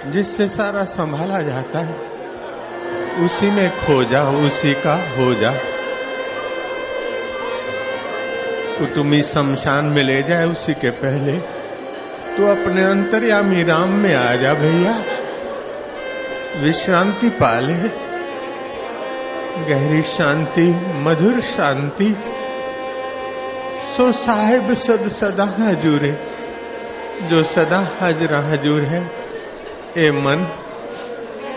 जिससे सारा संभाला जाता है, उसी में खो जा, उसी का हो जा। कुटुंबी शमशान में ले जाए उसी के पहले तो अपने अंतर्यामी राम में आ जा भैया, विश्रांति पाले, गहरी शांति, मधुर शांति। सो साहिब सद सदा हजूरे, जो सदा हाजरा हजूर है, ए मन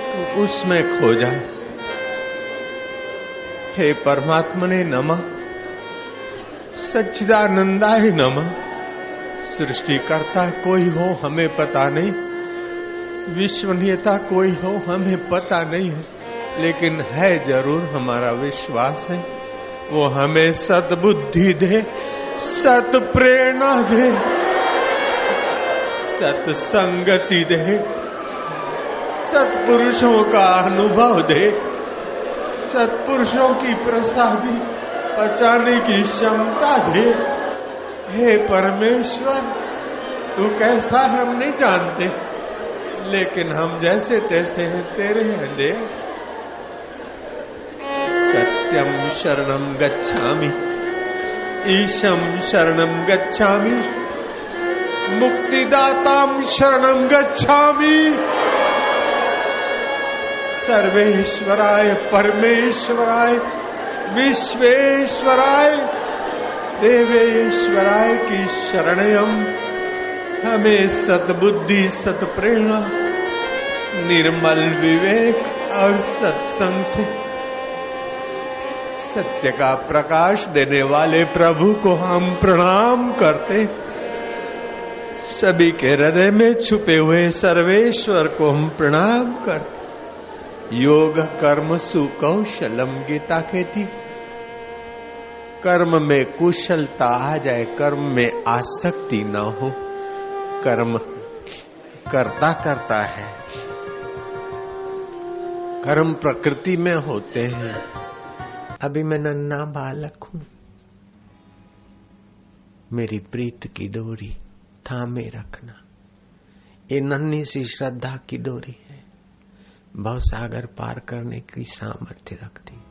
तू उसमें खो जा। हे परमात्मने नमः, सच्चिदानंदाय नमः। सृष्टिकर्ता कोई हो हमें पता नहीं, विश्वनीयता कोई हो हमें पता नहीं है, लेकिन है जरूर हमारा विश्वास है। वो हमें सद्बुद्धि दे, सत प्रेरणा दे, सत्संगति दे, सत्पुरुषों का अनुभव दे, सत्पुरुषों की प्रसादी पचाने की क्षमता दे। हे परमेश्वर, तू कैसा है हम नहीं जानते, लेकिन हम जैसे तैसे हैं तेरे हैं दे। सत्यम शरणम गच्छामि, ईशम शरणम गच्छामि, मुक्तिदाताम शरणम गच्छामि। सर्वेश्वराय परमेश्वराय विश्वेश्वराय देवेश्वराय की शरणयम। हमें सद्बुद्धि, सत्प्रेरणा, निर्मल विवेक और सत्संग से सत्य का प्रकाश देने वाले प्रभु को हम प्रणाम करते। सभी के हृदय में छुपे हुए सर्वेश्वर को हम प्रणाम करते। योग कर्म सुकौशलम, गीता कहती, कर्म में कुशलता आ जाए, कर्म में आसक्ति न हो। कर्म करता करता है, कर्म प्रकृति में होते हैं। अभी मैं नन्हा बालक हूं, मेरी प्रीत की डोरी थामे रखना। ये नन्ही सी श्रद्धा की डोरी है, भव सागर पार करने की सामर्थ्य रखती।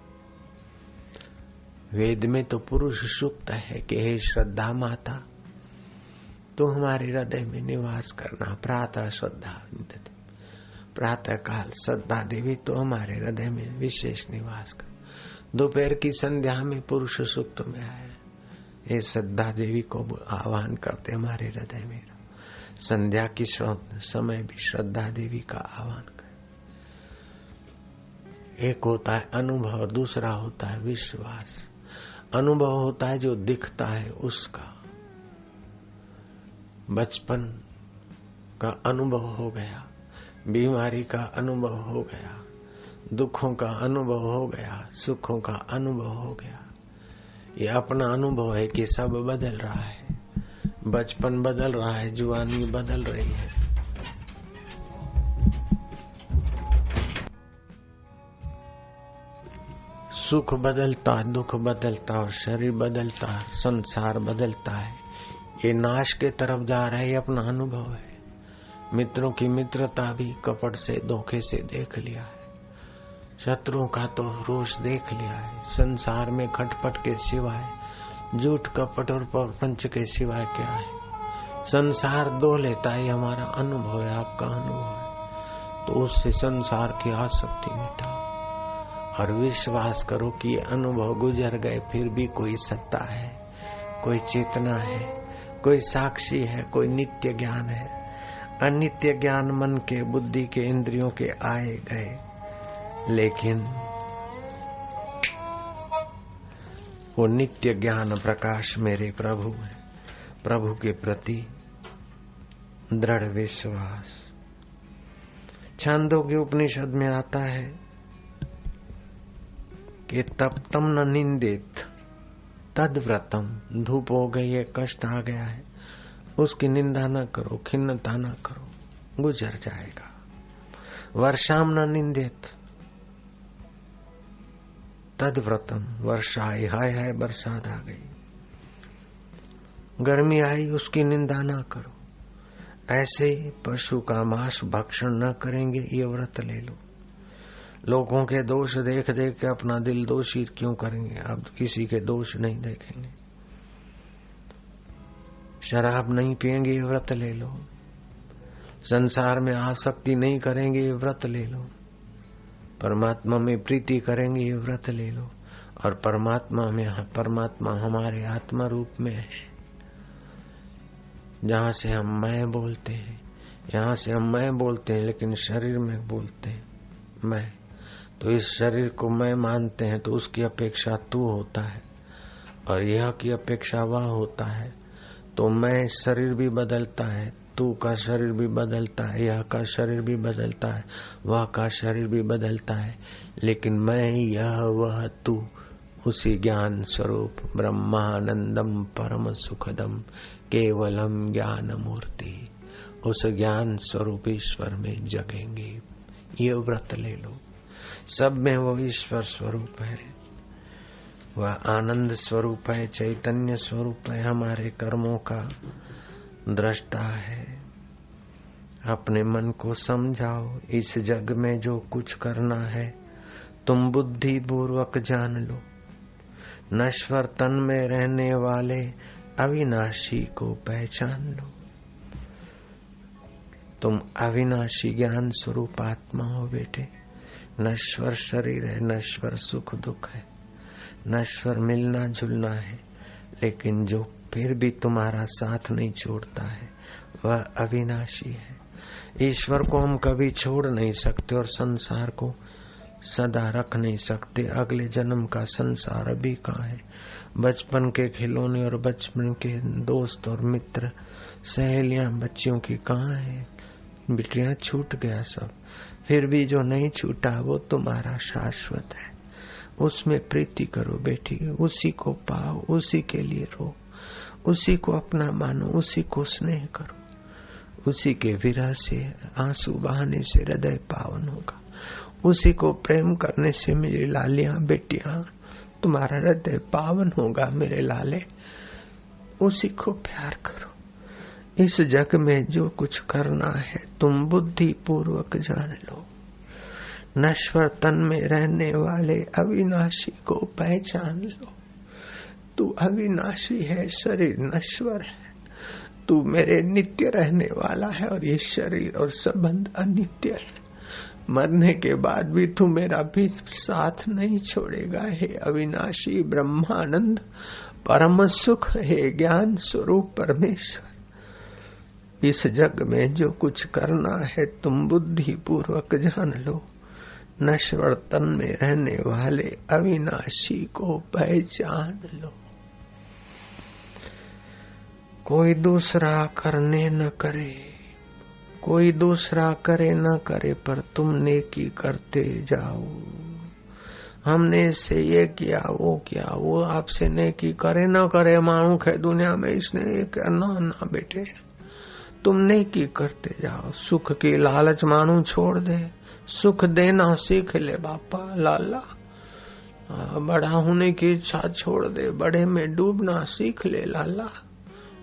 वेद में तो पुरुष सूक्त है कि हे श्रद्धा माता, तो हमारे हृदय में निवास करना। प्रातः श्रद्धा, प्रातः काल श्रद्धा देवी तो हमारे हृदय में विशेष निवास कर। दोपहर की संध्या में पुरुष सूक्त में आया, हे श्रद्धा देवी को आह्वान करते हमारे हृदय में। संध्या की समय भी श्रद्धा देवी का आह्वान कर। एक होता है अनुभव, दूसरा होता है विश्वास। अनुभव होता है जो दिखता है उसका, बचपन का अनुभव हो गया, बीमारी का अनुभव हो गया, दुखों का अनुभव हो गया, सुखों का अनुभव हो गया। ये अपना अनुभव है कि सब बदल रहा है, बचपन बदल रहा है, जुआनी बदल रही है। सुख बदलता, दुख बदलता और शरीर बदलता, संसार बदलता है। ये नाश के तरफ जा रहा है, ये अपना अनुभव है। मित्रों की मित्रता भी कपट से, धोखे से देख लिया है। शत्रुओं का तो रोष देख लिया है। संसार में खटपट के सिवाय, झूठ कपट और प्रपंच के सिवाय क्या है। संसार दो लेता है, हमारा अनुभव है, आपका अनुभव है। तो उससे संसार की आसक्ति मिटाओ और विश्वास करो कि ये अनुभव गुजर गए, फिर भी कोई सत्ता है, कोई चेतना है, कोई साक्षी है, कोई नित्य ज्ञान है। अनित्य ज्ञान मन के, बुद्धि के, इंद्रियों के आए गए, लेकिन वो नित्य ज्ञान प्रकाश मेरे प्रभु है। प्रभु के प्रति दृढ़ विश्वास। छांदोग्य उपनिषद में आता है कि तप्तम न निंदित तद व्रतम। धूप हो गई है, कष्ट आ गया है, उसकी निंदा न करो, खिन्नता न करो, गुजर जाएगा। वर्षाम न निंदित तद व्रतम। वर्षा आई, हाय हाय बरसात आ गई। गर्मी आई, उसकी निंदा ना करो। ऐसे पशु का मांस भक्षण न करेंगे, ये व्रत ले लो। लोगों के दोष देख देख के अपना दिल दोषी क्यों करेंगे? अब किसी के दोष नहीं देखेंगे। शराब नहीं पिएंगे, ये व्रत ले लो। संसार में आसक्ति नहीं करेंगे, ये व्रत ले लो। परमात्मा में प्रीति करेंगे, ये व्रत ले लो। और परमात्मा हमारे आत्मा रूप में है। जहाँ से हम मैं बोलते हैं, यहाँ से हम मैं बोलते हैं, लेकिन शरीर में बोलते हैं मैं। तो इस शरीर को मैं मानते हैं, तो उसकी अपेक्षा तू होता है और यह की अपेक्षा वह होता है। तो मैं शरीर भी बदलता है, तू का शरीर भी बदलता है, यह का शरीर भी बदलता है, वह का शरीर भी बदलता है, लेकिन मैं यह वह तू उसी ज्ञान स्वरूप ब्रह्मानंदम परम सुखदम केवलम ज्ञान मूर्ति, उस ज्ञान स्वरूप ईश्वर में जगेंगे। ये व्रत ले लो। सब में वो ईश्वर स्वरूप है, वह आनंद स्वरूप है, चैतन्य स्वरूप है, हमारे कर्मों का दृष्टा है। अपने मन को समझाओ, इस जग में जो कुछ करना है तुम बुद्धि पूर्वक जान लो। नश्वर तन में रहने वाले अविनाशी को पहचान लो। तुम अविनाशी ज्ञान स्वरूप आत्मा हो बेटे। नश्वर शरीर है, नश्वर सुख दुख है, नश्वर मिलना जुलना है, लेकिन जो फिर भी तुम्हारा साथ नहीं छोड़ता है वह अविनाशी है। ईश्वर को हम कभी छोड़ नहीं सकते और संसार को सदा रख नहीं सकते। अगले जन्म का संसार अभी कहाँ है? बचपन के खिलौने और बचपन के दोस्त और मित्र सहेलियां बच्चियों की कहाँ है? बिटियां छूट गया सब। फिर भी जो नहीं छूटा वो तुम्हारा शाश्वत है। उसमें प्रीति करो बेटी, उसी को पाओ, उसी के लिए रो, उसी को अपना मानो, उसी को स्नेह करो। उसी के विरह से आंसू बहाने से हृदय पावन होगा। उसी को प्रेम करने से मेरी लालियां बेटियां तुम्हारा हृदय पावन होगा। मेरे लाले, उसी को प्यार करो। इस जग में जो कुछ करना है तुम बुद्धि पूर्वक जान लो। नश्वर तन में रहने वाले अविनाशी को पहचान लो। तू अविनाशी है, शरीर नश्वर है। तू मेरे नित्य रहने वाला है और ये शरीर और संबंध अनित्य है। मरने के बाद भी तू मेरा भी साथ नहीं छोड़ेगा। हे अविनाशी ब्रह्मानंद परम सुख, हे ज्ञान स्वरूप परमेश्वर, इस जग में जो कुछ करना है तुम बुद्धि पूर्वक जान लो। नश्वर तन में रहने वाले अविनाशी को पहचान लो। कोई दूसरा करने न करे, कोई दूसरा करे न करे, पर तुम नेकी करते जाओ। हमने इससे ये किया वो किया, वो आपसे नेकी करे न करे मानुख है दुनिया में, इसने ये किया ना बेटे, तुम नेकी करते जाओ। सुख की लालच मानू छोड़ दे, सुख देना सीख ले बापा लाला। बड़ा होने की इच्छा छोड़ दे, बड़े में डूबना सीख ले लाला,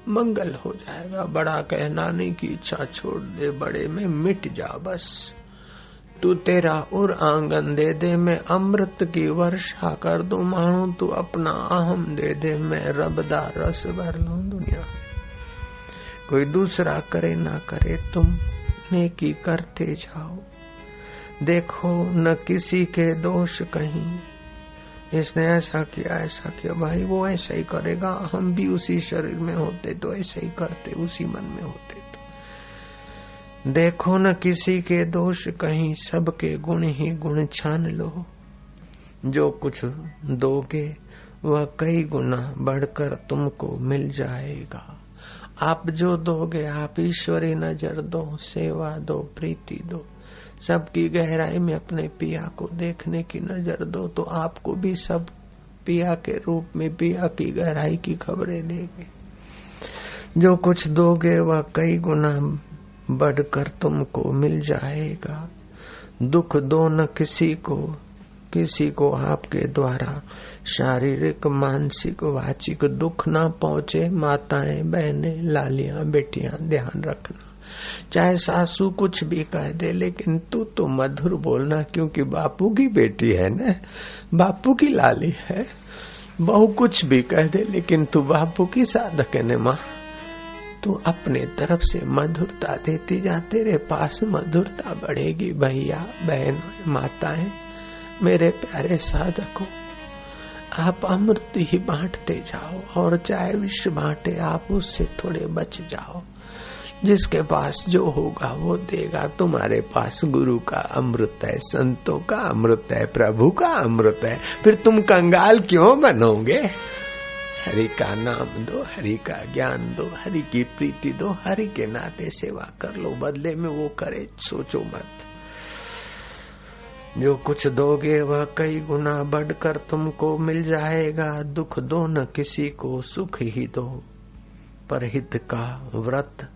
मंगल हो जाएगा। बड़ा कहलाने की इच्छा छोड़ दे, बड़े में मिट जा बस। तू तेरा उर आंगन दे दे, मैं अमृत की वर्षा कर दूं। मानो तू अपना अहम दे दे, मैं रबदा रस भर लूं दुनिया। कोई दूसरा करे ना करे, तुम नेकी करते जाओ। देखो न किसी के दोष कहीं, इसने ऐसा किया, भाई वो ऐसा ही करेगा। हम भी उसी शरीर में होते तो ऐसा ही करते, उसी मन में होते तो। देखो न किसी के दोष कहीं, सबके गुण ही गुण छान लो। जो कुछ दोगे वह कई गुना बढ़कर तुमको मिल जाएगा। आप जो दोगे, आप ईश्वरी नजर दो, सेवा दो, प्रीति दो, सबकी गहराई में अपने पिया को देखने की नजर दो, तो आपको भी सब पिया के रूप में पिया की गहराई की खबरें देंगे। जो कुछ दोगे वह कई गुना बढ़कर तुमको मिल जाएगा। दुख दो न किसी को आपके द्वारा शारीरिक मानसिक वाचिक दुख ना पहुंचे। माताएं बहनें लालियां बेटियां ध्यान रखना। चाहे सासू कुछ भी कह दे, लेकिन तू तो मधुर बोलना, क्योंकि बापू की बेटी है ना, बापू की लाली है। बहू कुछ भी कह दे, लेकिन तू बापू की साधक है न माँ। तू अपने तरफ से मधुरता देती जा, तेरे पास मधुरता बढ़ेगी। भैया बहन माताएं, मेरे प्यारे साधकों, आप अमृत ही बांटते जाओ, और चाहे विष बांटे आप उससे थोड़े बच जाओ। जिसके पास जो होगा वो देगा। तुम्हारे पास गुरु का अमृत है, संतों का अमृत है, प्रभु का अमृत है, फिर तुम कंगाल क्यों बनोगे? हरि का नाम दो, हरि का ज्ञान दो, हरि की प्रीति दो, हरि के नाते सेवा कर लो। बदले में वो करे सोचो मत। जो कुछ दोगे वह कई गुना बढ़कर तुमको मिल जाएगा। दुख दो न किसी को, सुख ही दो, परहित का व्रत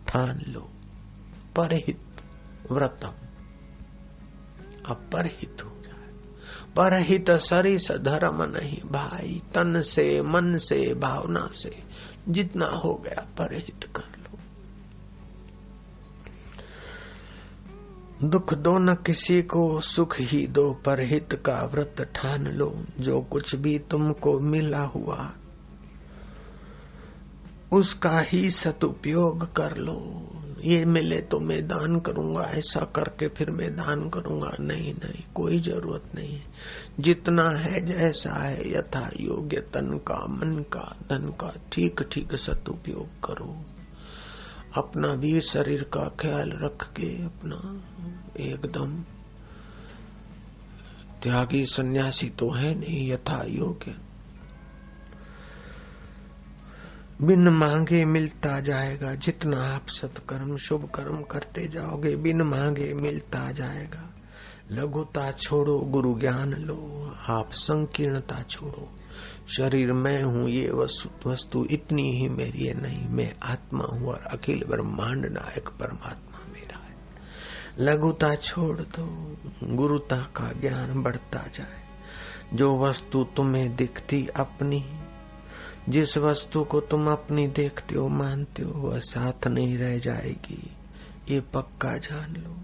ठान लो। परहित व्रतम, अब परहित हो जाए। परहित सरिस धर्म नहीं भाई, तन से मन से भावना से जितना हो गया परहित कर लो। दुख दो न किसी को, सुख ही दो, परहित का व्रत ठान लो। जो कुछ भी तुमको मिला हुआ उसका ही सदुपयोग कर लो। ये मिले तो मैं दान करूंगा, ऐसा करके फिर मैं दान करूंगा, नहीं नहीं, कोई जरूरत नहीं है। जितना है जैसा है, यथा योग्य तन का, मन का, धन का ठीक ठीक सदुपयोग करो। अपना भी शरीर का ख्याल रख के अपना एकदम त्यागी सन्यासी तो है नहीं, यथा योग्य। बिन मांगे मिलता जाएगा। जितना आप सत्कर्म शुभ कर्म करते जाओगे, बिन मांगे मिलता जाएगा। लघुता छोड़ो, गुरु ज्ञान लो। आप संकीर्णता छोड़ो। शरीर मैं हूँ, ये वस्तु इतनी ही मेरी है, नहीं, मैं आत्मा हूँ और अखिल ब्रह्मांड नायक परमात्मा मेरा है। लघुता छोड़ दो, गुरुता का ज्ञान बढ़ता जाए। जो वस्तु तुम्हें दिखती अपनी, जिस वस्तु को तुम अपनी देखते हो मानते हो, वह साथ नहीं रह जाएगी, ये पक्का जान लो।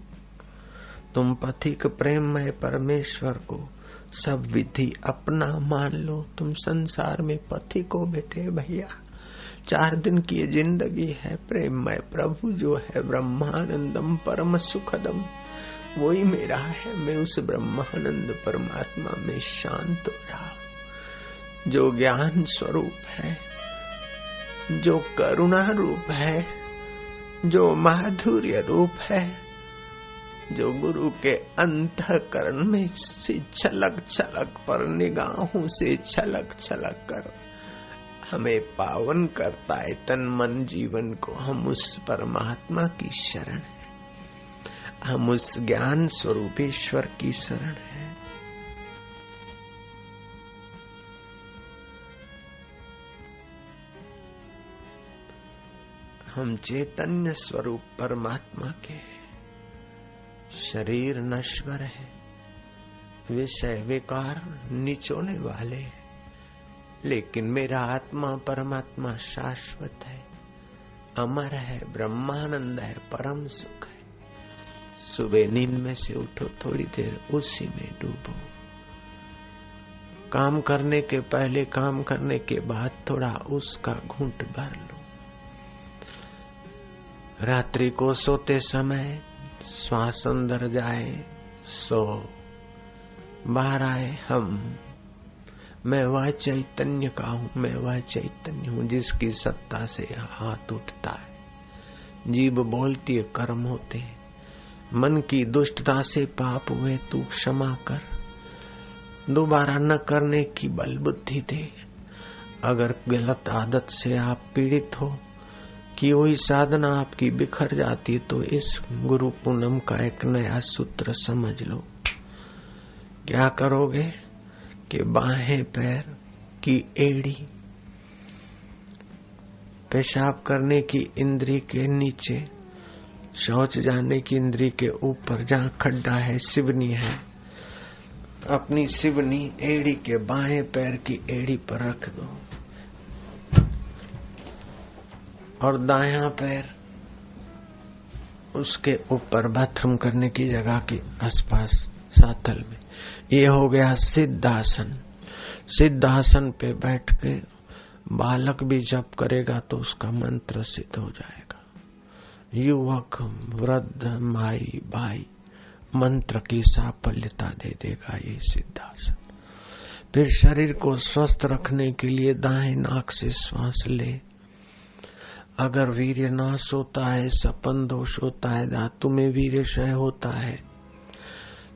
तुम पथिक प्रेममय परमेश्वर को सब विधि अपना मान लो। तुम संसार में पथिक हो बेटे भैया, 4 दिन की ये जिंदगी है। प्रेममय प्रभु जो है, ब्रह्मानंदम परम सुखदम, वही मेरा है। मैं उस ब्रह्मानंद परमात्मा में शांत हो रहा हूं, जो ज्ञान स्वरूप है, जो करुणा रूप है, जो माधुर्य रूप है, जो गुरु के अंतःकरण में से छलक छलक पर निगाहों से छलक छलक कर हमें पावन करता है तन मन जीवन को। हम उस परमात्मा की शरण है, हम उस ज्ञान स्वरूप ईश्वर की शरण है। हम चैतन्य स्वरूप परमात्मा के। शरीर नश्वर है, विषय विकार निचोने वाले हैं, लेकिन मेरा आत्मा परमात्मा शाश्वत है, अमर है, ब्रह्मानंद है, परम सुख है। सुबह नींद में से उठो, थोड़ी देर उसी में डूबो। काम करने के पहले, काम करने के बाद थोड़ा उसका घूंट भर लो। रात्रि को सोते समय श्वास अंदर जाए, सो बाहर आए हम। मैं वह चैतन्य का हूं, मैं वह चैतन्य हूं जिसकी सत्ता से हाथ उठता है, जीभ बोलती है, कर्म होते हैं। मन की दुष्टता से पाप हुए तू क्षमा कर, दोबारा न करने की बल बुद्धि दे। अगर गलत आदत से आप पीड़ित हो कि वही साधना आपकी बिखर जाती है, तो इस गुरु पूनम का एक नया सूत्र समझ लो। क्या करोगे कि बाहें पैर की एड़ी, पेशाब करने की इंद्री के नीचे, शौच जाने की इंद्री के ऊपर जहां खड्डा है, सिवनी है, अपनी सिवनी एड़ी के बाहें पैर की एड़ी पर रख दो और दायां पैर उसके ऊपर बाथरूम करने की जगह के आसपास सातल में। ये हो गया सिद्धासन। सिद्धासन पे बैठ के बालक भी जप करेगा तो उसका मंत्र सिद्ध हो जाएगा। युवक, वृद्ध, माई, भाई मंत्र की साफल्यता दे देगा ये सिद्धासन। फिर शरीर को स्वस्थ रखने के लिए दाहिने नाक से श्वास ले। अगर वीर्य नाश होता है, सपन दोष होता है, धातु में वीर्य क्षय होता है,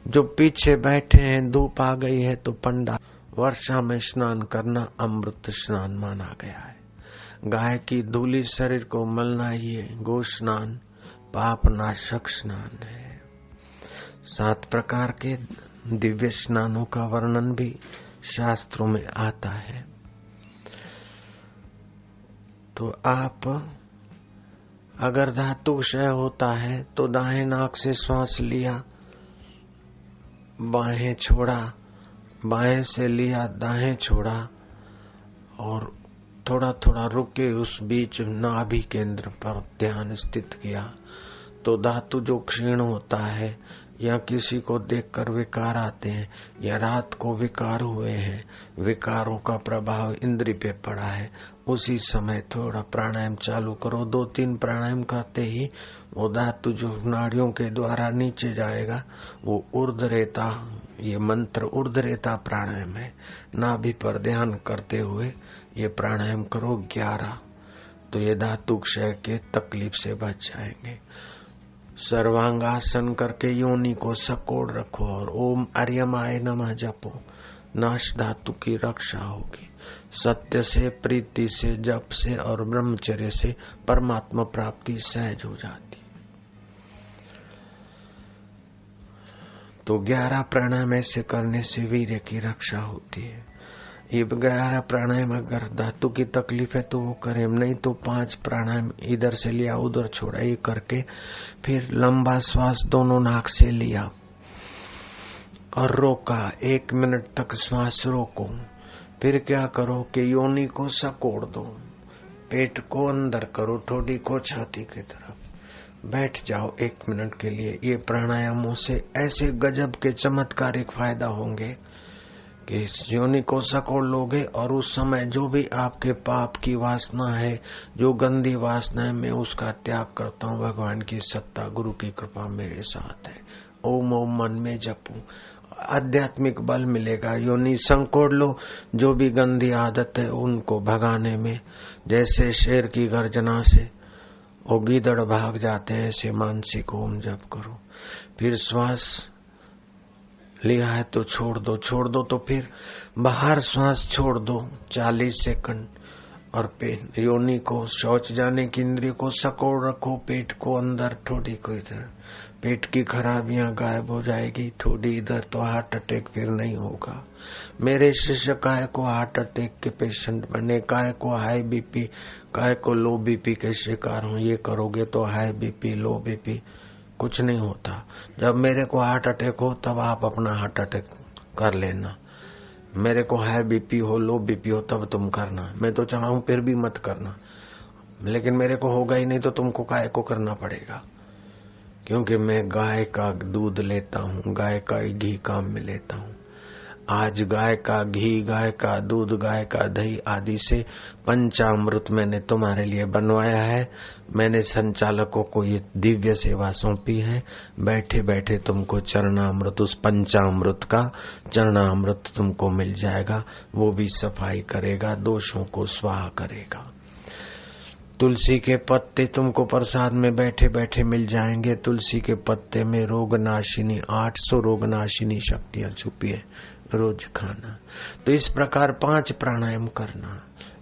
जो पीछे बैठे हैं धूप आ गई है तो पंडा वर्षा में स्नान करना अमृत स्नान माना गया है। गाय की धूली शरीर को मलना ये गो स्नान पाप नाशक स्नान है। 7 प्रकार के दिव्य स्नानों का वर्णन भी शास्त्रों में आता है। तो आप अगर धातु क्षय होता है तो दाहिने नाक से श्वास लिया, बाहें छोड़ा, बाएं से लिया, दाएं छोड़ा और थोड़ा थोड़ा रुके उस बीच नाभि केंद्र पर ध्यान स्थित किया तो धातु जो क्षीण होता है या किसी को देखकर विकार आते हैं या रात को विकार हुए हैं, विकारों का प्रभाव इंद्रिय पे पड़ा है, उसी समय थोड़ा प्राणायाम चालू करो। 2-3 प्राणायाम करते ही वो धातु जो नाड़ियों के द्वारा नीचे जाएगा वो ऊर्ध्वरेता, ये मंत्र ऊर्ध्वरेता प्राणायाम है। नाभि पर ध्यान करते हुए ये प्राणायाम करो 11, तो ये धातु क्षय के तकलीफ से बच जाएंगे। सर्वांगासन करके योनि को सकोड़ रखो और ओम अर्यमाय नमः जपो, नाश धातु की रक्षा होगी। सत्य से, प्रीति से, जप से और ब्रह्मचर्य से परमात्मा प्राप्ति सहज हो जाती। तो 11 प्राणायाम ऐसे करने से वीर्य की रक्षा होती है। ये 11 प्राणायाम अगर धातु की तकलीफ है तो वो करें, नहीं तो 5 प्राणायाम इधर से लिया उधर छोड़ा, ये करके फिर लंबा श्वास दोनों नाक से लिया और रोका। 1 मिनट तक श्वास रोको। फिर क्या करो कि योनि को सकोड़ दो, पेट को अंदर करो, ठोडी को छाती की तरफ बैठ जाओ 1 मिनट के लिए। ये प्राणायामों से ऐसे गजब के चमत्कारिक फायदा होंगे कि योनि को सकोड़ लोगे और उस समय जो भी आपके पाप की वासना है, जो गंदी वासना है, मैं उसका त्याग करता हूँ। भगवान की सत्ता, गुरु की कृपा मेरे साथ है। ओम ओम मन में जपू, आध्यात्मिक बल मिलेगा। योनि संकोड़ लो, जो भी गंदी आदत है उनको भगाने में। जैसे शेर की गर्जना से वो गीदड़ भाग जाते हैं, ऐसे मानसिक ओम जप करो। फिर श्वास लिया है तो छोड़ दो तो फिर बाहर श्वास छोड़ दो 40 सेकंड और पेट योनि को, शौच जाने की इंद्रिय को सकोड़ रखो, पेट को अंदर, ठोडी को इधर। पेट की खराबियां गायब हो जाएगी, ठोडी इधर, तो हार्ट अटैक फिर नहीं होगा। मेरे शिष्य काय को हार्ट अटैक के पेशेंट बने, काय को हाई बीपी, काय को लो बीपी के शिकार हो। ये करोगे तो हाई बीपी, लो बीपी कुछ नहीं होता। जब मेरे को हार्ट अटैक हो तब आप अपना हार्ट अटैक कर लेना। मेरे को हाई बीपी हो, लो बीपी हो तब तुम करना। मैं तो चाहूं फिर भी मत करना, लेकिन मेरे को होगा ही नहीं तो तुमको काय को करना पड़ेगा। क्योंकि मैं गाय का दूध लेता हूँ, गाय का घी काम में लेता हूँ। आज गाय का घी, गाय का दूध, गाय का दही आदि से पंचामृत मैंने तुम्हारे लिए बनवाया है। मैंने संचालकों को ये दिव्य सेवा सौंपी है। बैठे बैठे तुमको चरणामृत, उस पंचामृत का चरणामृत तुमको मिल जाएगा। वो भी सफाई करेगा, दोषों को स्वाहा करेगा। तुलसी के पत्ते तुमको प्रसाद में बैठे बैठे मिल जाएंगे। तुलसी के पत्ते में रोगनाशिनी 800 रोगनाशिनी शक्तियां छुपी है, रोज खाना। तो इस प्रकार 5 प्राणायाम करना।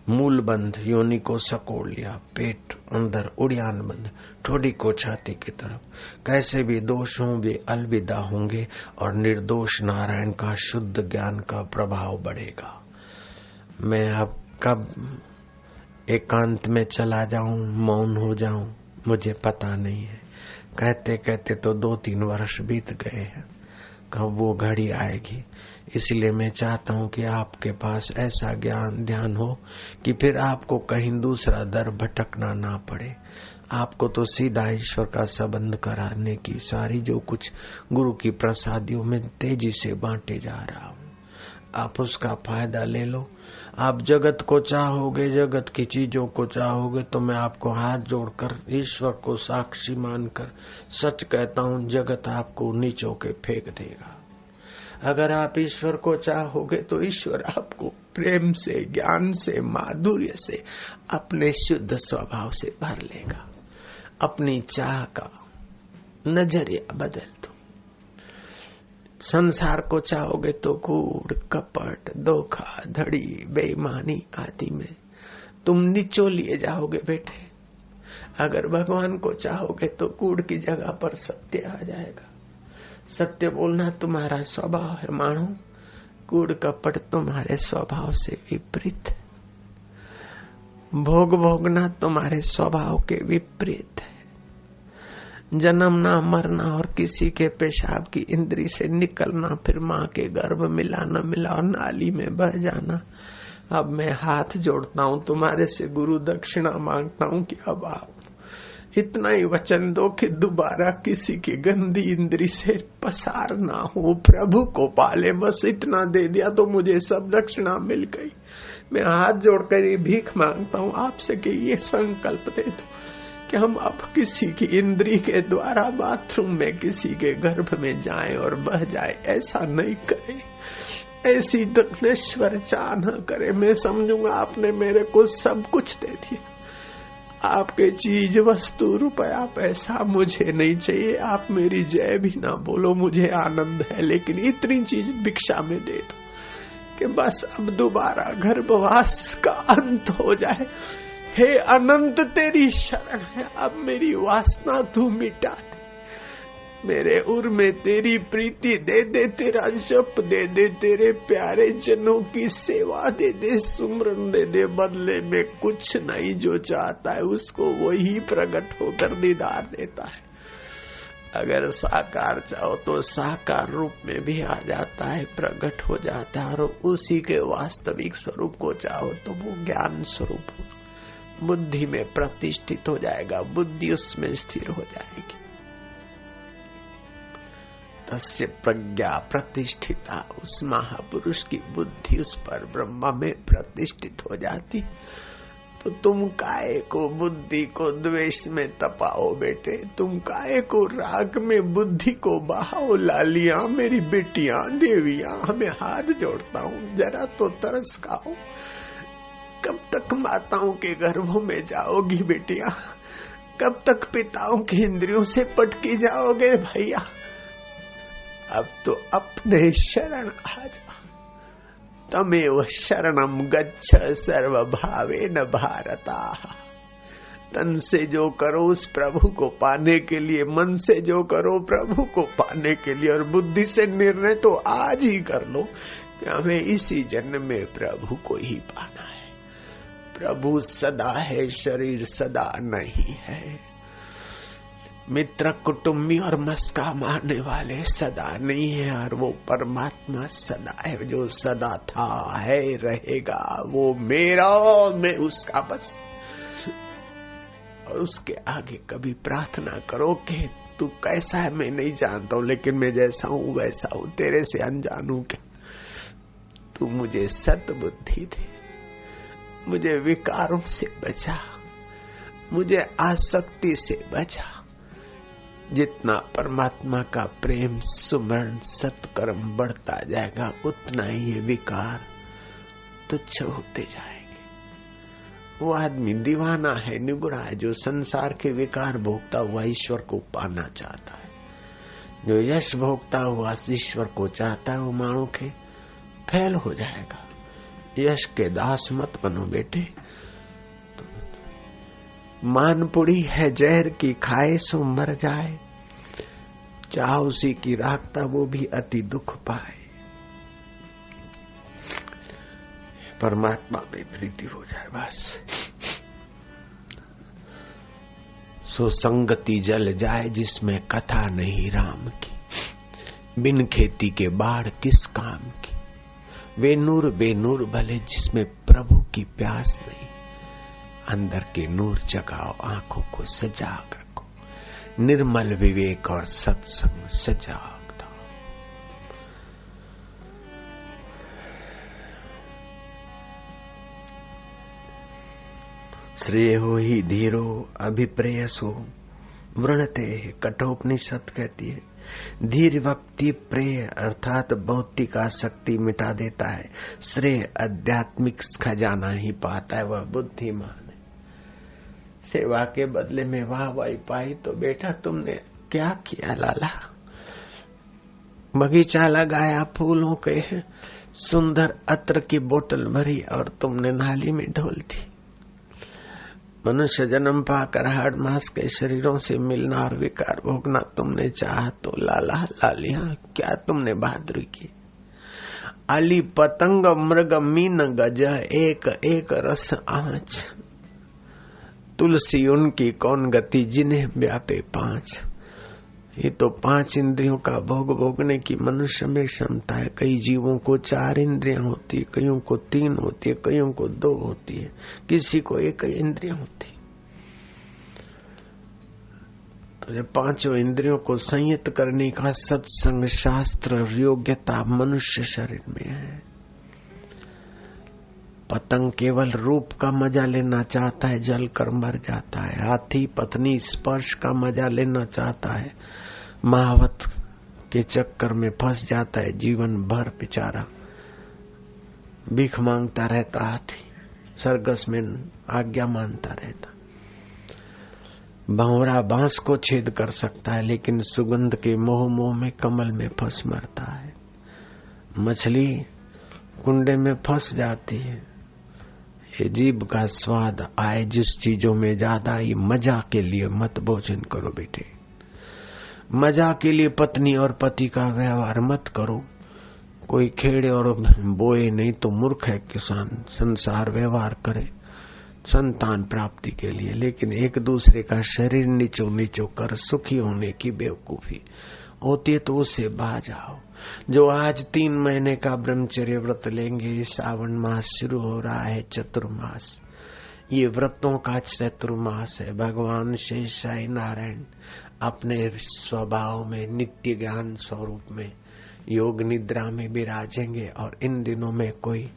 मूल बंध, योनि को सकोड़ लिया, पेट अंदर, उड़ियान बंध, ठोडी को छाती की तरफ। कैसे भी दोष हों वे अलविदा होंगे और निर्दोष नारायण का शुद्ध ज्ञान का प्रभाव बढ़ेगा। मैं अब कब एकांत में चला जाऊं, मौन हो जाऊं, मुझे पता नहीं है। कहते कहते तो 2-3 वर्ष बीत गए हैं, कब वो घड़ी आएगी। इसलिए मैं चाहता हूं कि आपके पास ऐसा ज्ञान ध्यान हो कि फिर आपको कहीं दूसरा दर भटकना ना पड़े। आपको तो सीधा ईश्वर का संबंध कराने की सारी जो कुछ गुरु की प्रसादियों में तेजी से बांटे जा रहा हूं, आप उसका फायदा ले लो। आप जगत को चाहोगे, जगत की चीजों को चाहोगे, तो मैं आपको हाथ जोड़कर ईश्वर को साक्षी मानकर सच कहता हूं, जगत आपको नीचों के फेंक देगा। अगर आप ईश्वर को चाहोगे तो ईश्वर आपको प्रेम से, ज्ञान से, माधुर्य से, अपने शुद्ध स्वभाव से भर लेगा। अपनी चाह का नजरिया बदल दो। संसार को चाहोगे तो कूड़, कपट, धोखा, धड़ी, बेईमानी आदि में तुम नीचो लिए जाओगे बेटे। अगर भगवान को चाहोगे तो कूड़ की जगह पर सत्य आ जाएगा। सत्य बोलना तुम्हारा स्वभाव है मानो, कूड़ कपट तुम्हारे स्वभाव से विपरीत है। भोग भोगना तुम्हारे स्वभाव के विपरीत है। जन्मना, मरना और किसी के पेशाब की इंद्री से निकलना, फिर माँ के गर्भ मिला न मिला और नाली में बह जाना। अब मैं हाथ जोड़ता हूँ तुम्हारे से, गुरु दक्षिणा मांगता हूँ कि अब आप इतना ही वचन दो कि दोबारा किसी की गंदी इंद्री से पसार ना हो, प्रभु को पाले। बस इतना दे दिया तो मुझे सब दक्षिणा मिल गई। मैं हाथ जोड़कर ये भीख मांगता हूँ आपसे कि ये संकल्प दे दो कि हम अब किसी की इंद्री के द्वारा बाथरूम में किसी के गर्भ में जाएं और बह जाए, ऐसा नहीं करें। ऐसी दक्षिणेश्वर चाह न करे। मैं समझूंगा आपने मेरे को सब कुछ दे दिया। आपके चीज, वस्तु, रुपया, पैसा मुझे नहीं चाहिए। आप मेरी जय भी ना बोलो, मुझे आनंद है, लेकिन इतनी चीज भिक्षा में दे दो कि बस अब दोबारा गर्भवास का अंत हो जाए। हे अनंत तेरी शरण है, अब मेरी वासना तू मिटा दे। मेरे उर में तेरी प्रीति दे दे, तेरा जप दे दे, तेरे प्यारे जनों की सेवा दे दे, सुमरन दे दे। बदले में कुछ नहीं, जो चाहता है उसको वही प्रकट होकर दीदार देता है। अगर साकार चाहो तो साकार रूप में भी आ जाता है, प्रकट हो जाता है। और उसी के वास्तविक स्वरूप को चाहो तो वो ज्ञान स्वरूप बुद्धि में प्रतिष्ठित हो जाएगा, बुद्धि उसमें स्थिर हो जाएगी। तस्य प्रज्ञा प्रतिष्ठिता, उस महापुरुष की बुद्धि उस पर ब्रह्म में प्रतिष्ठित हो जाती। तो तुम काहे को बुद्धि को द्वेष में तपाओ बेटे, तुम काहे को राग में बुद्धि को बहाओ। लालियां, मेरी बेटियां, देवियां, हमें हाथ जोड़ता हूँ, जरा तो तरस खाओ। कब तक माताओं के गर्भों में जाओगी बेटिया? कब तक पिताओं की इंद्रियों से पटकी जाओगे भैया? अब तो अपने शरण आ जा। तमेव शरणम गच्छ सर्वभावेन भारता। तन से जो करो उस प्रभु को पाने के लिए, मन से जो करो प्रभु को पाने के लिए, और बुद्धि से निर्णय तो आज ही कर लो कि हमें इसी जन्म में प्रभु को ही पाना है। प्रभु सदा है, शरीर सदा नहीं है। मित्र, कुटुंबी और मस्का मारने वाले सदा नहीं है, और वो परमात्मा सदा है, जो सदा था, है, रहेगा। वो मेरा, मैं उसका बस। और उसके आगे कभी प्रार्थना करो कि तू कैसा है मैं नहीं जानता हूं, लेकिन मैं जैसा हूं वैसा हूं, तेरे से अनजान हूं क्या? तू मुझे सत बुद्धि दे, मुझे विकारों से बचा, मुझे आसक्ति से बचा। जितना परमात्मा का प्रेम, सुमरण, सत्कर्म बढ़ता जाएगा, उतना ही ये विकार तुच्छ होते जाएंगे। वो आदमी दीवाना है, निगुरा है, जो संसार के विकार भोगता हुआ ईश्वर को पाना चाहता है। जो यश भोगता हुआ ईश्वर को चाहता है, वो मानो के फैल हो जाएगा। यश के दास मत बनो बेटे। मानपुड़ी है जहर की, खाए सो मर जाए। चाह उसी की राखता, वो भी अति दुख पाए। परमात्मा में प्रीति हो जाए बस। सो संगति जल जाए जिसमें कथा नहीं राम की। बिन खेती के बाढ़ किस काम की। वे नूर बेनूर भले जिसमें प्रभु की प्यास नहीं। अंदर के नूर जगाओ, आंखों को सजाग रखो, निर्मल विवेक और सत्संग सजाग दो। श्रेयो ही धीरो अभिप्रेयसो वृणते। कठोपनिषद कहती है धीर व्यक्ति प्रेय अर्थात भौतिक आसक्ति मिटा देता है, श्रेय आध्यात्मिक खजाना ही पाता है, वह बुद्धिमान है। सेवा के बदले में वाहवाही पाई तो बेटा तुमने क्या किया लाला? बगीचा लगाया, फूलों के सुंदर अत्र की बोतल भरी और तुमने नाली में ढोल दी। मनुष्य जन्म पाकर हाड़ मांस के शरीरों से मिलना और विकार भोगना तुमने चाहा तो लाला लालिया क्या तुमने बहादुरी की? अली पतंग मृग मीन गज एक एक रस आँच, तुलसी उनकी कौन गति जिन्हें व्यापे पांच। ये तो 5 इंद्रियों का भोग भोगने की मनुष्य में क्षमता है। कई जीवों को 4 इंद्रियां होती है, कईयों को 3 होती है, कईयों को 2 होती है, किसी को 1 इंद्रियां होती है। तो ये 5 इंद्रियों को संयत करने का सत्संग शास्त्र योग्यता मनुष्य शरीर में है। पतंग केवल रूप का मजा लेना चाहता है, जल कर मर जाता है। हाथी पत्नी स्पर्श का मजा लेना चाहता है, महावत के चक्कर में फंस जाता है, जीवन भर बेचारा भीख मांगता रहता। हाथी सरगस में आज्ञा मानता रहता। भंवरा बांस को छेद कर सकता है, लेकिन सुगंध के मोह में कमल में फंस मरता है। मछली कुंडे में फंस जाती है। ये जीभ का स्वाद आए जिस चीजों में ज्यादा, ये मजा के लिए मत भोजन करो बेटे। मजा के लिए पत्नी और पति का व्यवहार मत करो। कोई खेड़े और बोए नहीं तो मूर्ख है किसान। संसार व्यवहार करे संतान प्राप्ति के लिए, लेकिन एक दूसरे का शरीर नीचो नीचो कर सुखी होने की बेवकूफी होती है तो उससे बाज आओ। जो आज 3 महीने का ब्रह्मचर्य व्रत लेंगे, श्रावण मास शुरू हो रहा है, चतुर्मास, ये व्रतों का चतुर्मास है। भगवान शेषाई नारायण अपने स्वभाव में नित्य ज्ञान स्वरूप में योग निद्रा में विराजेंगे। और इन दिनों में कोई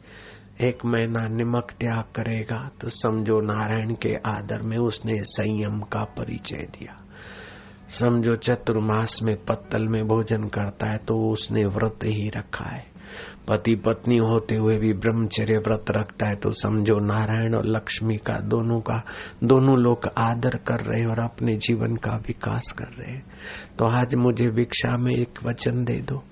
1 महीना निमक त्याग करेगा तो समझो नारायण के आदर में उसने संयम का परिचय दिया। समझो चतुर्मास में पत्तल में भोजन करता है तो उसने व्रत ही रखा है। पति पत्नी होते हुए भी ब्रह्मचर्य व्रत रखता है तो समझो नारायण और लक्ष्मी का दोनों लोग आदर कर रहे हैं और अपने जीवन का विकास कर रहे हैं। तो आज मुझे भिक्षा में एक वचन दे दो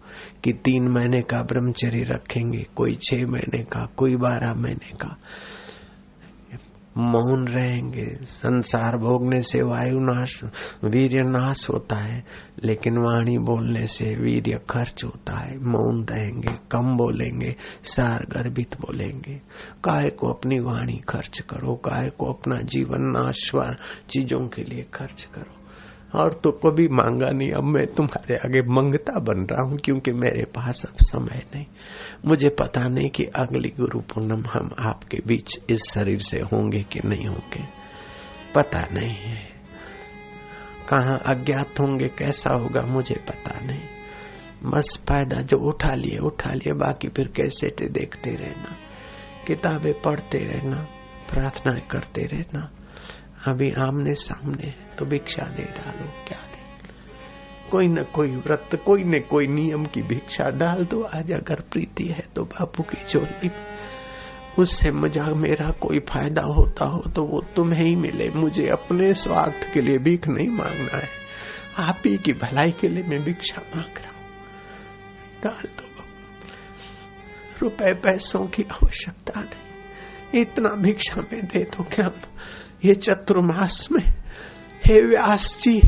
कि 3 महीने का ब्रह्मचर्य रखेंगे, कोई 6 महीने का, कोई 12 महीने का। मौन रहेंगे। संसार भोगने से वायु नाश वीर्य नाश होता है, लेकिन वाणी बोलने से वीर्य खर्च होता है। मौन रहेंगे, कम बोलेंगे, सार गर्भित बोलेंगे। काहे को अपनी वाणी खर्च करो, काहे को अपना जीवन नाशवार चीजों के लिए खर्च करो। और तो कभी मांगा नहीं, अब मैं तुम्हारे आगे मंगता बन रहा हूँ क्योंकि मेरे पास अब समय नहीं। मुझे पता नहीं कि अगली गुरु पूर्णिमा हम आपके बीच इस शरीर से होंगे कि नहीं होंगे, पता नहीं है। कहाँ अज्ञात होंगे, कैसा होगा मुझे पता नहीं। बस फायदा जो उठा लिए, बाकी फिर कैसेट देखते रहना, किताबें पढ़ते रहना, प्रार्थना करते रहना। अभी आमने सामने तो भिक्षा दे डालो, क्या दे, कोई न कोई व्रत, कोई न कोई नियम की भिक्षा डाल दो। आज अगर प्रीति है तो बापू की झोली, उससे मेरा कोई फायदा होता हो तो वो तुम्हें ही मिले। मुझे अपने स्वार्थ के लिए भीख नहीं मांगना है, आप ही की भलाई के लिए मैं भिक्षा मांग रहा हूँ। डाल दो, रुपए पैसों की आवश्यकता नहीं, इतना भिक्षा में दे दो क्या। ये चतुर्मास में हे व्यास जी,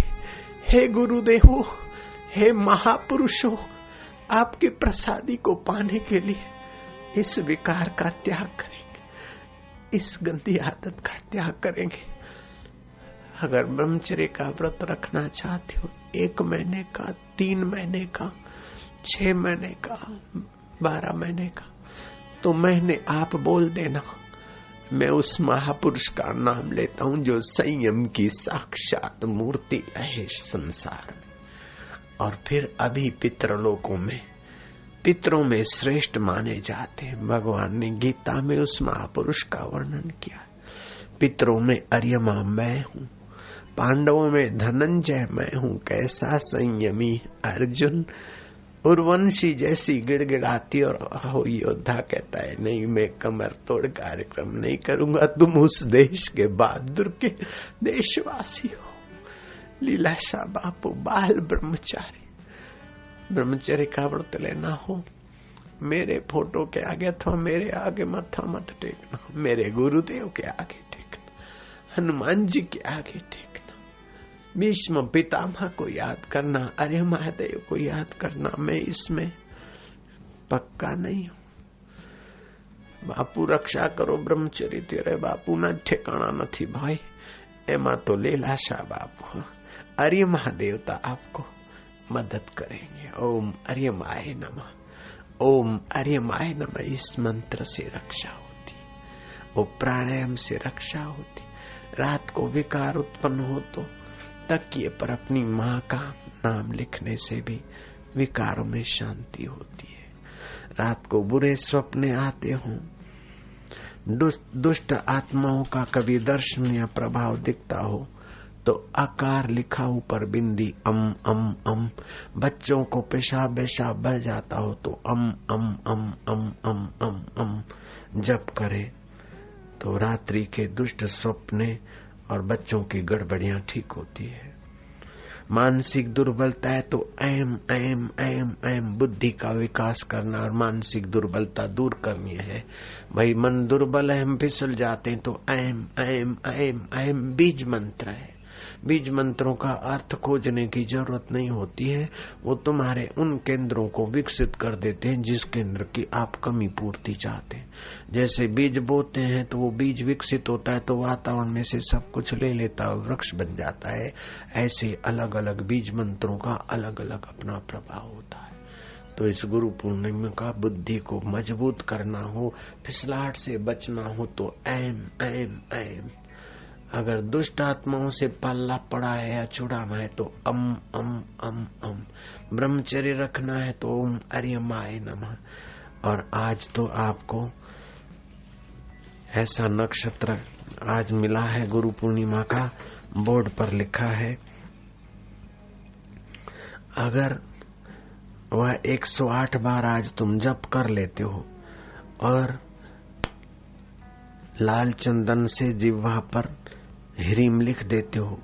हे गुरुदेवो, हे महापुरुषों, आपके प्रसादी को पाने के लिए इस विकार का त्याग करेंगे, इस गंदी आदत का त्याग करेंगे। अगर ब्रह्मचर्य का व्रत रखना चाहते हो, 1 महीने का, 3 महीने का, 6 महीने का, 12 महीने का, तो महीने आप बोल देना मैं उस महापुरुष का नाम लेता हूं जो संयम की साक्षात मूर्ति है संसार में। और फिर अभी पितृलोकों में, पितरों में श्रेष्ठ माने जाते हैं। भगवान ने गीता में उस महापुरुष का वर्णन किया। पितरों में अर्यमा मैं हूँ, पांडवों में धनंजय मैं हूँ। कैसा संयमी अर्जुन, उर्वंशी जैसी गिड़गिड़ाती और योद्धा कहता है नहीं, मैं कमर तोड़ कार्यक्रम नहीं करूंगा। तुम उस देश के बहादुर के देशवासी हो। लीलाशाह बापू बाल ब्रह्मचारी, ब्रह्मचर्य का व्रत लेना हो, मेरे फोटो के आगे अथवा मेरे आगे मत्था मत टेकना, मेरे गुरुदेव के आगे टेकना, हनुमान जी के आगे टेकना, भीष्म पितामह को याद करना, अरे महादेव को याद करना। मैं इसमें पक्का नहीं हूं। बापू रक्षा करो ब्रह्मचर्य तेरे बापू ना ठिकाना नहीं भाई। एमा तो लीलाशाह बापू, अरे महादेवता आपको मदद करेंगे। ओम अर्यमाय नमः, ओम अर्यमाय नमः। इस मंत्र से रक्षा होती, वो प्राणायाम से रक्षा होती। रात को विकार उत्पन्न हो तो तकिए पर अपनी माँ का नाम लिखने से भी विकारों में शांति होती है। रात को बुरे स्वप्न आते हों, दुष्ट आत्माओं का कभी दर्शन या प्रभाव दिखता हो तो आकार लिखा ऊपर बिंदी अम। बच्चों को पेशाब बह जाता हो तो अम जप करे तो रात्रि के दुष्ट स्वप्ने और बच्चों की गड़बड़ियां ठीक होती है। मानसिक दुर्बलता है तो एम बुद्धि का विकास करना और मानसिक दुर्बलता दूर करनी है। भाई मन दुर्बल है, हम फिसल जाते हैं तो एम बीज मंत्र है। बीज मंत्रों का अर्थ खोजने की जरूरत नहीं होती है, वो तुम्हारे उन केंद्रों को विकसित कर देते हैं जिस केंद्र की आप कमी पूर्ति चाहते हैं। जैसे बीज बोते हैं तो वो बीज विकसित होता है तो वातावरण में से सब कुछ ले लेता है, वृक्ष बन जाता है। ऐसे अलग अलग बीज मंत्रों का अलग अलग अपना प्रभाव होता है। तो इस गुरु पूर्णिमा का बुद्धि को मजबूत करना हो, फिसलाहट से बचना हो तो एम। अगर दुष्ट आत्माओं से पल्ला पड़ा है या छुड़ाना है तो अम। ब्रह्मचर्य रखना है तो ओम अर्यमाय नमः। और आज तो आपको ऐसा नक्षत्र आज मिला है गुरु पूर्णिमा का, बोर्ड पर लिखा है अगर वह 108 बार आज तुम जप कर लेते हो और लाल चंदन से जिह्वा पर ह्रीम लिख देते हो,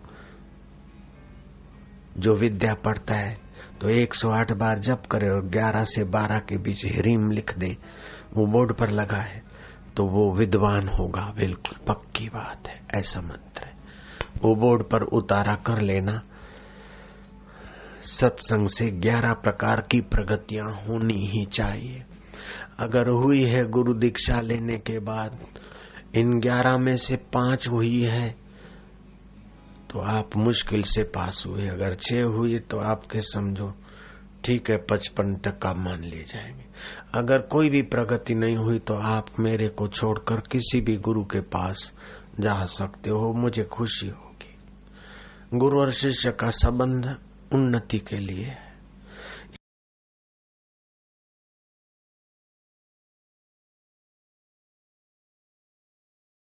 जो विद्या पढ़ता है तो 108 बार जप करे और 11 से 12 के बीच ह्रीम लिख दे, वो बोर्ड पर लगा है तो वो विद्वान होगा। बिल्कुल पक्की बात है, ऐसा मंत्र है। वो बोर्ड पर उतारा कर लेना। सत्संग से 11 प्रकार की प्रगतियां होनी ही चाहिए। अगर हुई है गुरु दीक्षा लेने के बाद इन 11 में से 5 हुई है तो आप मुश्किल से पास हुए। अगर 6 हुई तो आपके समझो ठीक है 55% मान ले जाएंगे। अगर कोई भी प्रगति नहीं हुई तो आप मेरे को छोड़कर किसी भी गुरु के पास जा सकते हो, मुझे खुशी होगी। गुरु और शिष्य का संबंध उन्नति के लिए है।